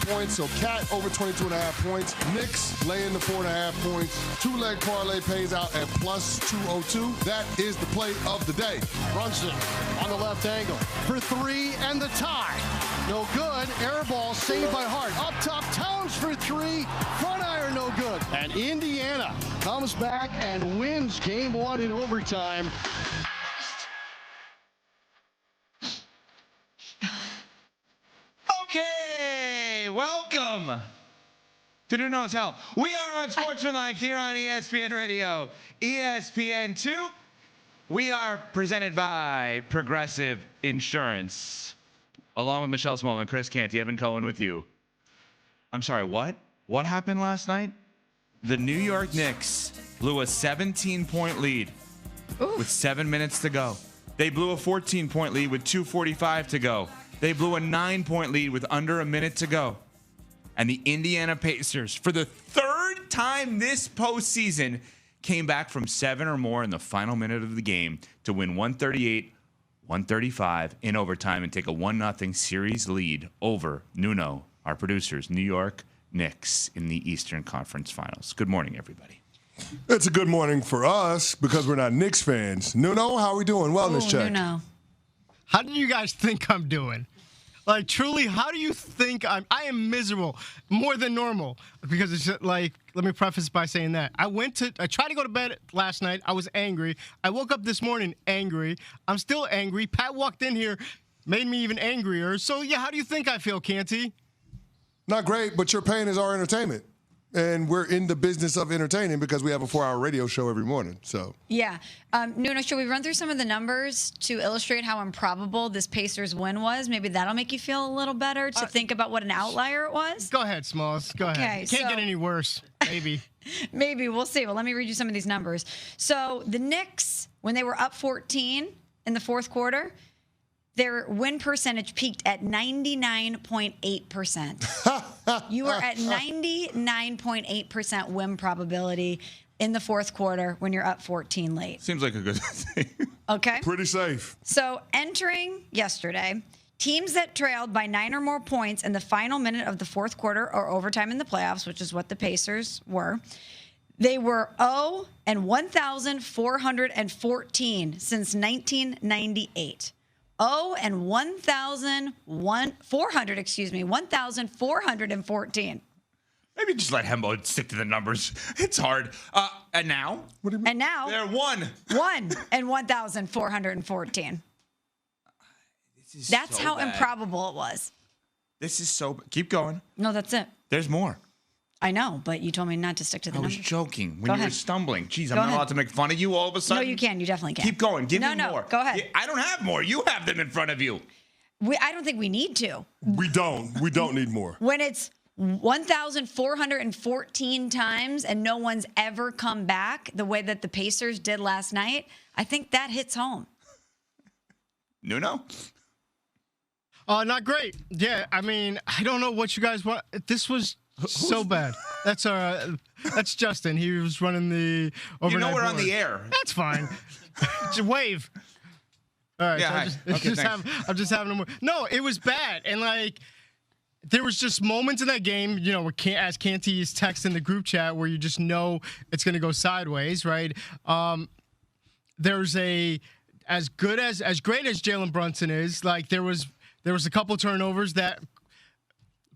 points. So Cat over 22.5 points. Knicks laying the 4.5 points. Two-leg parlay pays out at plus 202. That is the play of the day. Brunson on the left angle for three and the tie. No good. Air ball saved by Hart. Up top, Towns for three. Front iron, no good. And Indiana comes back and wins game one in overtime. Okay, welcome to Who Knows How. We are on Sportsmanlike here on ESPN Radio, ESPN2. We are presented by Progressive Insurance. Along with Michelle Smallman, Chris Canty, Evan Cohen with you. I'm sorry, what? What happened last night? The New York Knicks blew a 17-point lead with 7 minutes to go. They blew a 14-point lead with 2:45 to go. They blew a 9-point lead with under a minute to go. And the Indiana Pacers, for the third time this postseason, came back from 7 or more in the final minute of the game to win 138-135 in overtime and take a 1-0 series lead over Nuno, our producers, New York Knicks in the Eastern Conference Finals. Good morning, everybody. It's a good morning for us because we're not Knicks fans. Nuno, how are we doing? Wellness check. Nuno. How do you guys think I'm doing? Like, truly, how do you think I am miserable, more than normal? Because it's just, like, let me preface by saying that. I tried to go to bed last night. I was angry. I woke up this morning angry. I'm still angry. Pat walked in here, made me even angrier. So, yeah, how do you think I feel, Canty? Not great, but your pain is our entertainment. And we're in the business of entertaining because we have a 4-hour radio show every morning. So Yeah. Nuno, should we run through some of the numbers to illustrate how improbable this Pacers win was? Maybe that'll make you feel a little better to think about what an outlier it was? Go ahead, Smalls. Go ahead. It can't get any worse. Maybe. Maybe. We'll see. Well, let me read you some of these numbers. So the Knicks, when they were up 14 in the fourth quarter, their win percentage peaked at 99.8%. You are at 99.8% win probability in the fourth quarter when you're up 14 late. Seems like a good thing. Okay. Pretty safe. So entering yesterday, teams that trailed by 9 or more points in the final minute of the fourth quarter or overtime in the playoffs, which is what the Pacers were, they were 0-1,414 since 1998. 1,414. Maybe just let Hembo stick to the numbers. It's hard. And now? What do you mean? And now? They're 1,414. That's so how bad. improbable it was. This is so bad. Keep going. No, that's it. There's more. I know, but you told me not to stick to the I was numbers. joking when Go you were ahead. stumbling. Jeez, I'm Go not ahead. allowed to make fun of you all of a sudden. No, you can. You definitely can. Keep going. Give me more. Go ahead. Yeah, I don't have more. You have them in front of you. I don't think we need to. We don't. We don't need more. When it's 1,414 times and no one's ever come back the way that the Pacers did last night, I think that hits home. Nuno? Not great. Yeah, I mean, I don't know what you guys want. This was so bad. That's Justin. He was running the overnight You know we're on board. the air. That's fine. Just wave. All right. Yeah, so hi. Okay, thanks. I'm just having a more. No, it was bad, and like there was just moments in that game, you know, as Canty is texting the group chat where you just know it's going to go sideways, right? There's as great as Jalen Brunson is, like there was a couple turnovers that.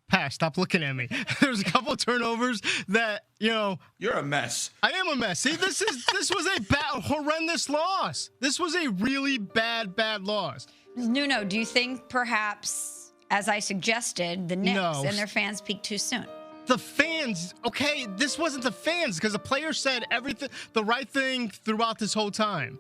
Pat, stop looking at me. There was a couple turnovers that, you know. You're a mess. I am a mess. See, this was a horrendous loss. This was a really bad loss. Nuno, do you think perhaps, as I suggested, the Knicks and their fans peaked too soon? The fans, okay, this wasn't the fans because the players said the right thing throughout this whole time.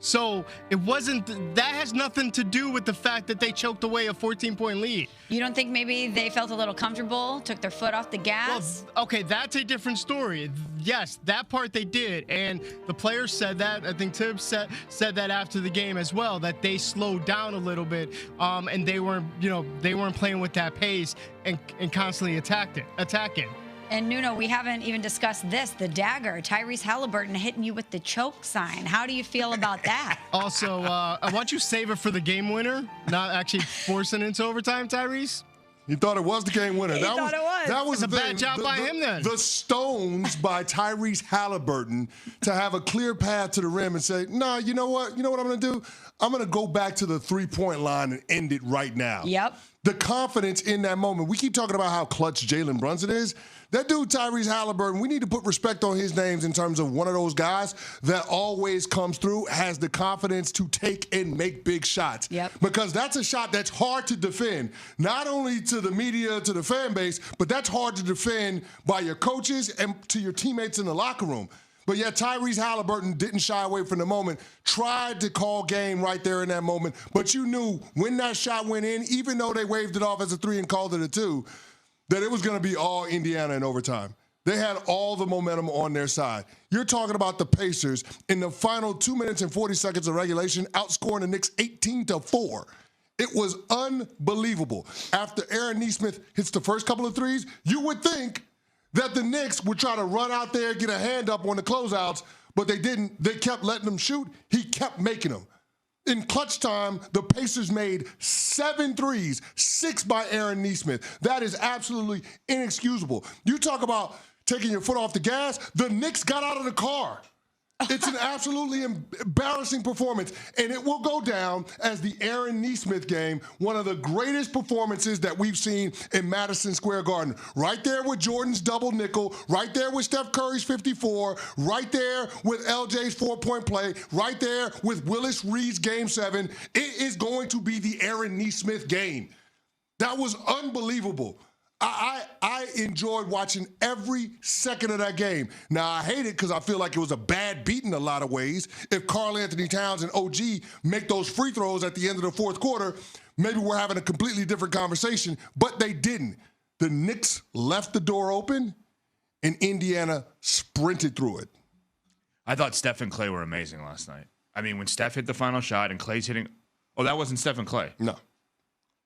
So it wasn't. That has nothing to do with the fact that they choked away a 14-point lead. You don't think maybe they felt a little comfortable, took their foot off the gas? Well, okay, that's a different story. Yes, that part they did, and the players said that. I think Tibbs said that after the game as well, that they slowed down a little bit, and they weren't playing with that pace and constantly attacking. And Nuno, we haven't even discussed this, the dagger. Tyrese Haliburton hitting you with the choke sign. How do you feel about that? Also, I want you to save it for the game winner, not actually forcing it into overtime, Tyrese. He thought it was the game winner. He thought it was. That was It's a bad job by him then. The stones by Tyrese Haliburton to have a clear path to the rim and say, nah, you know what? You know what I'm going to do? I'm going to go back to the three-point line and end it right now. Yep. The confidence in that moment. We keep talking about how clutch Jalen Brunson is. That dude, Tyrese Haliburton, we need to put respect on his names in terms of one of those guys that always comes through, has the confidence to take and make big shots. Yep. Because that's a shot that's hard to defend, not only to the media, to the fan base, but that's hard to defend by your coaches and to your teammates in the locker room. But yet Tyrese Haliburton didn't shy away from the moment, tried to call game right there in that moment. But you knew when that shot went in, even though they waved it off as a 3 and called it a 2, that it was going to be all Indiana in overtime. They had all the momentum on their side. You're talking about the Pacers in the final 2 minutes and 40 seconds of regulation, outscoring the Knicks 18-4. It was unbelievable. After Aaron Nesmith hits the first couple of threes, you would think that the Knicks would try to run out there, get a hand up on the closeouts, but they didn't. They kept letting them shoot. He kept making them. In clutch time, the Pacers made 7 threes, 6 by Aaron Nesmith. That is absolutely inexcusable. You talk about taking your foot off the gas, the Knicks got out of the car. It's an absolutely embarrassing performance, and it will go down as the Aaron Nesmith game, one of the greatest performances that we've seen in Madison Square Garden. Right there with Jordan's double nickel, right there with Steph Curry's 54, right there with LJ's 4-point play, right there with Willis Reed's Game 7. It is going to be the Aaron Nesmith game. That was unbelievable. I enjoyed watching every second of that game. Now, I hate it because I feel like it was a bad beat in a lot of ways. If Karl Anthony Towns and OG make those free throws at the end of the fourth quarter, maybe we're having a completely different conversation, but they didn't. The Knicks left the door open, and Indiana sprinted through it. I thought Steph and Clay were amazing last night. I mean, when Steph hit the final shot and Clay's hitting – oh, that wasn't Steph and Clay. No.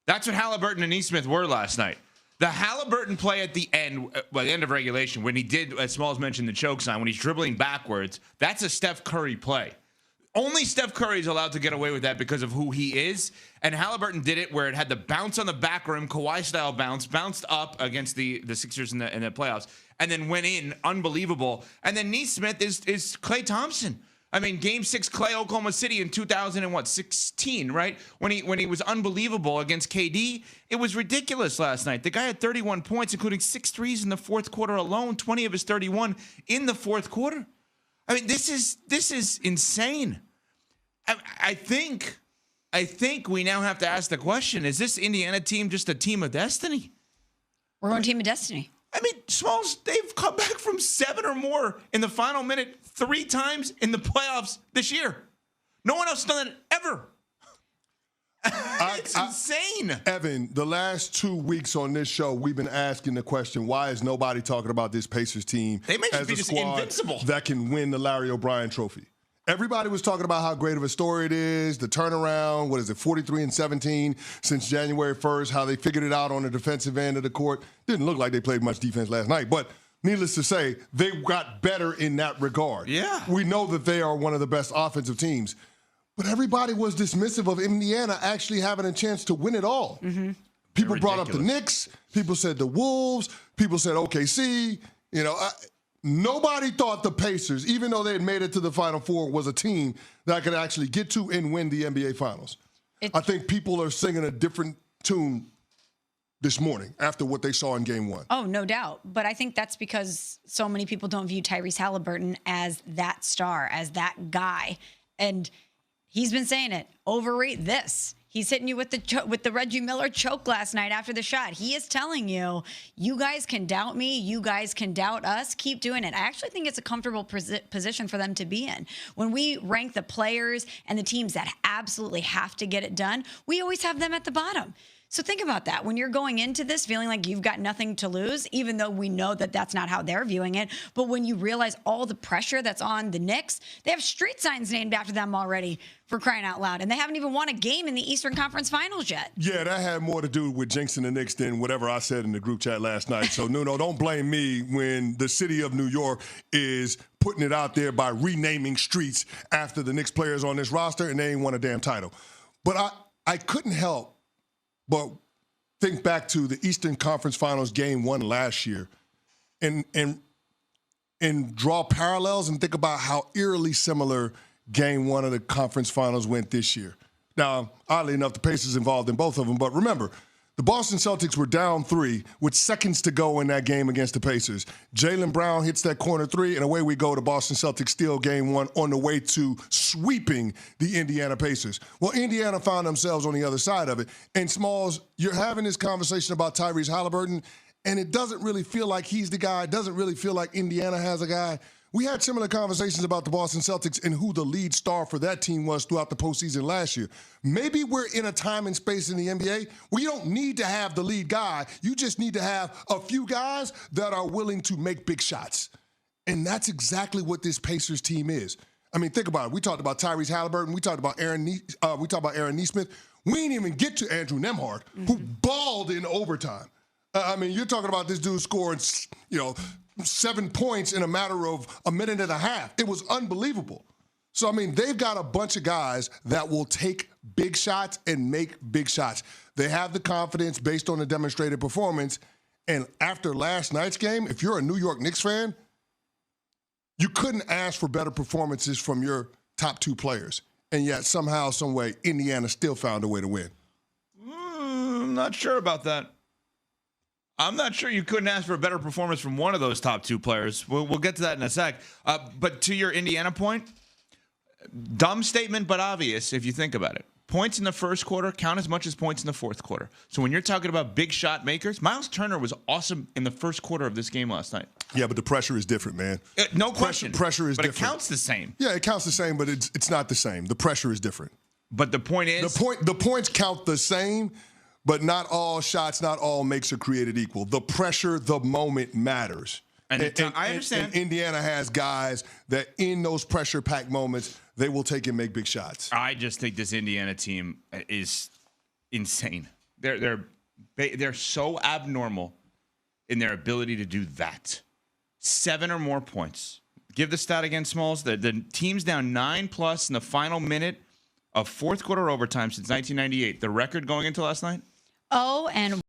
That's what Haliburton and Nesmith were last night. The Haliburton play at the end, well, the end of regulation, when he did, as Smalls mentioned, the choke sign, when he's dribbling backwards, that's a Steph Curry play. Only Steph Curry is allowed to get away with that because of who he is. And Haliburton did it where it had the bounce on the back rim, Kawhi-style bounce, bounced up against the Sixers in the playoffs, and then went in, unbelievable. And then Nesmith is Klay Thompson. I mean, Game 6, Clay, Oklahoma City in 2016, right? When he was unbelievable against KD, it was ridiculous last night. The guy had 31 points, including 6 threes in the fourth quarter alone, 20 of his 31 in the fourth quarter. I mean, this is insane. I think we now have to ask the question, is this Indiana team just a team of destiny? We're on team of destiny. I mean, Smalls, they've come back from 7 or more in the final minute 3 times in the playoffs this year. No one else done it ever. It's insane. Evan, the last 2 weeks on this show, we've been asking the question, why is nobody talking about this Pacers team they may as be a just squad invincible that can win the Larry O'Brien trophy? Everybody was talking about how great of a story it is, the turnaround, 43-17 since January 1st, how they figured it out on the defensive end of the court. Didn't look like they played much defense last night, but needless to say, they got better in that regard. Yeah. We know that they are one of the best offensive teams, but everybody was dismissive of Indiana actually having a chance to win it all. Mm-hmm. People brought up the Knicks. People said the Wolves. People said OKC. Nobody thought the Pacers, even though they had made it to the Final Four, was a team that could actually get to and win the NBA Finals. I think people are singing a different tune this morning after what they saw in Game 1. Oh, no doubt. But I think that's because so many people don't view Tyrese Haliburton as that star, as that guy. And he's been saying it. Overrate this. He's hitting you with the Reggie Miller choke last night after the shot. He is telling you, you guys can doubt me. You guys can doubt us. Keep doing it. I actually think it's a comfortable position for them to be in. When we rank the players and the teams that absolutely have to get it done, we always have them at the bottom. So think about that. When you're going into this feeling like you've got nothing to lose, even though we know that that's not how they're viewing it, but when you realize all the pressure that's on the Knicks, they have street signs named after them already, for crying out loud. And they haven't even won a game in the Eastern Conference Finals yet. Yeah, that had more to do with jinxing the Knicks than whatever I said in the group chat last night. So, Nuno, don't blame me when the city of New York is putting it out there by renaming streets after the Knicks players on this roster, and they ain't won a damn title. But I couldn't help but think back to the Eastern Conference Finals game 1 last year and draw parallels and think about how eerily similar game 1 of the conference finals went this year. Now, oddly enough, the Pacers involved in both of them, but remember, the Boston Celtics were down 3 with seconds to go in that game against the Pacers. Jaylen Brown hits that corner 3, and away we go. The Boston Celtics steal game 1 on the way to sweeping the Indiana Pacers. Well, Indiana found themselves on the other side of it. And Smalls, you're having this conversation about Tyrese Haliburton, and it doesn't really feel like he's the guy. It doesn't really feel like Indiana has a guy. We had similar conversations about the Boston Celtics and who the lead star for that team was throughout the postseason last year. Maybe we're in a time and space in the NBA where you don't need to have the lead guy. You just need to have a few guys that are willing to make big shots. And that's exactly what this Pacers team is. I mean, think about it. We talked about Tyrese Haliburton. We talked about Aaron Nesmith. We didn't even get to Andrew Nembhard, who balled in overtime. I mean, you're talking about this dude scoring, 7 points in a matter of a minute and a half. It was unbelievable. So, I mean, they've got a bunch of guys that will take big shots and make big shots. They have the confidence based on the demonstrated performance. And after last night's game, if you're a New York Knicks fan, you couldn't ask for better performances from your top 2 players. And yet, somehow, some way, Indiana still found a way to win. I'm not sure about that. I'm not sure you couldn't ask for a better performance from one of those top 2 players. We'll get to that in a sec. But to your Indiana point, dumb statement, but obvious if you think about it. Points in the first quarter count as much as points in the fourth quarter. So when you're talking about big shot makers, Miles Turner was awesome in the first quarter of this game last night. Yeah, but the pressure is different, man. No question. Pressure is different. But it counts the same. Yeah, it counts the same, but it's not the same. The pressure is different. But the point is... The points count the same, but not all shots, not all makes are created equal. The pressure, the moment matters. And I understand. And Indiana has guys that in those pressure-packed moments, they will take and make big shots. I just think this Indiana team is insane. They're so abnormal in their ability to do that. 7 or more points. Give the stat again, Smalls. The team's down 9+ in the final minute of fourth quarter overtime since 1998. The record going into last night? 0-1